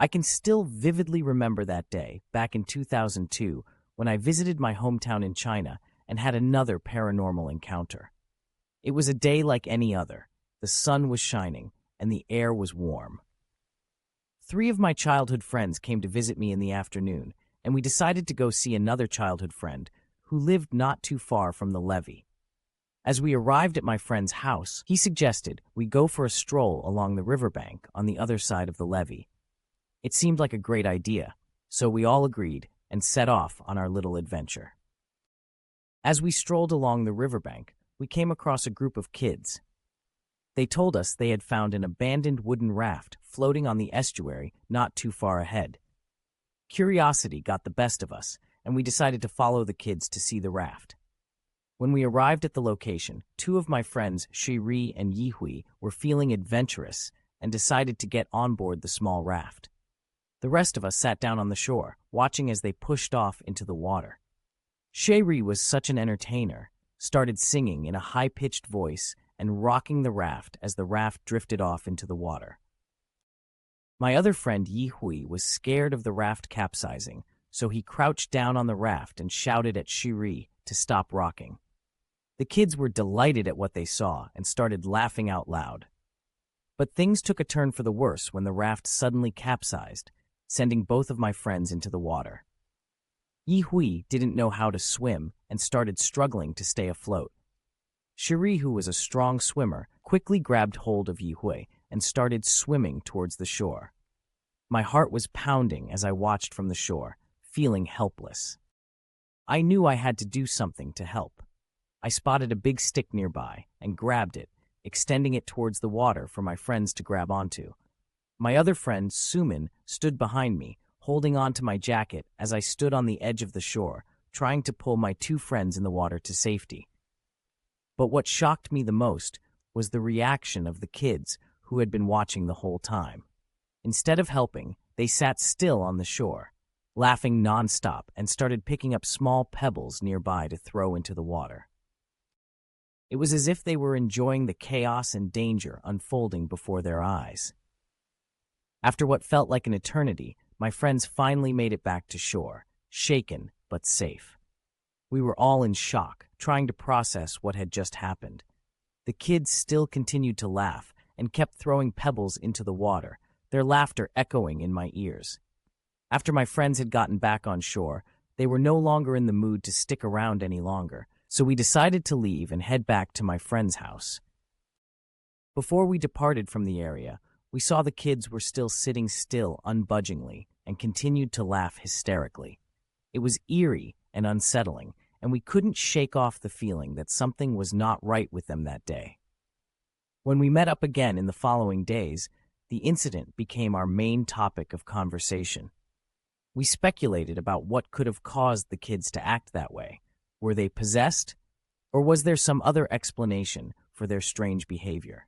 I can still vividly remember that day, back in 2002, when I visited my hometown in China and had another paranormal encounter. It was a day like any other. The sun was shining, and the air was warm. 3 of my childhood friends came to visit me in the afternoon, and we decided to go see another childhood friend who lived not too far from the levee. As we arrived at my friend's house, he suggested we go for a stroll along the riverbank on the other side of the levee. It seemed like a great idea, so we all agreed and set off on our little adventure. As we strolled along the riverbank, we came across a group of kids. They told us they had found an abandoned wooden raft floating on the estuary not too far ahead. Curiosity got the best of us, and we decided to follow the kids to see the raft. When we arrived at the location, 2 of my friends, Shiri and Yihui, were feeling adventurous and decided to get on board the small raft. The rest of us sat down on the shore, watching as they pushed off into the water. Shiri was such an entertainer, started singing in a high-pitched voice and rocking the raft as the raft drifted off into the water. My other friend Yihui was scared of the raft capsizing, so he crouched down on the raft and shouted at Shiri to stop rocking. The kids were delighted at what they saw and started laughing out loud. But things took a turn for the worse when the raft suddenly capsized, sending both of my friends into the water. Yihui didn't know how to swim and started struggling to stay afloat. Shiri, who was a strong swimmer, quickly grabbed hold of Yihui and started swimming towards the shore. My heart was pounding as I watched from the shore, feeling helpless. I knew I had to do something to help. I spotted a big stick nearby and grabbed it, extending it towards the water for my friends to grab onto. My other friend, Sumin, stood behind me, holding on to my jacket as I stood on the edge of the shore, trying to pull my 2 friends in the water to safety. But what shocked me the most was the reaction of the kids who had been watching the whole time. Instead of helping, they sat still on the shore, laughing nonstop, and started picking up small pebbles nearby to throw into the water. It was as if they were enjoying the chaos and danger unfolding before their eyes. After what felt like an eternity, my friends finally made it back to shore, shaken but safe. We were all in shock, trying to process what had just happened. The kids still continued to laugh and kept throwing pebbles into the water, their laughter echoing in my ears. After my friends had gotten back on shore, they were no longer in the mood to stick around any longer, so we decided to leave and head back to my friend's house. Before we departed from the area, we saw the kids were still sitting still unbudgingly and continued to laugh hysterically. It was eerie and unsettling, and we couldn't shake off the feeling that something was not right with them that day. When we met up again in the following days, the incident became our main topic of conversation. We speculated about what could have caused the kids to act that way. Were they possessed, or was there some other explanation for their strange behavior?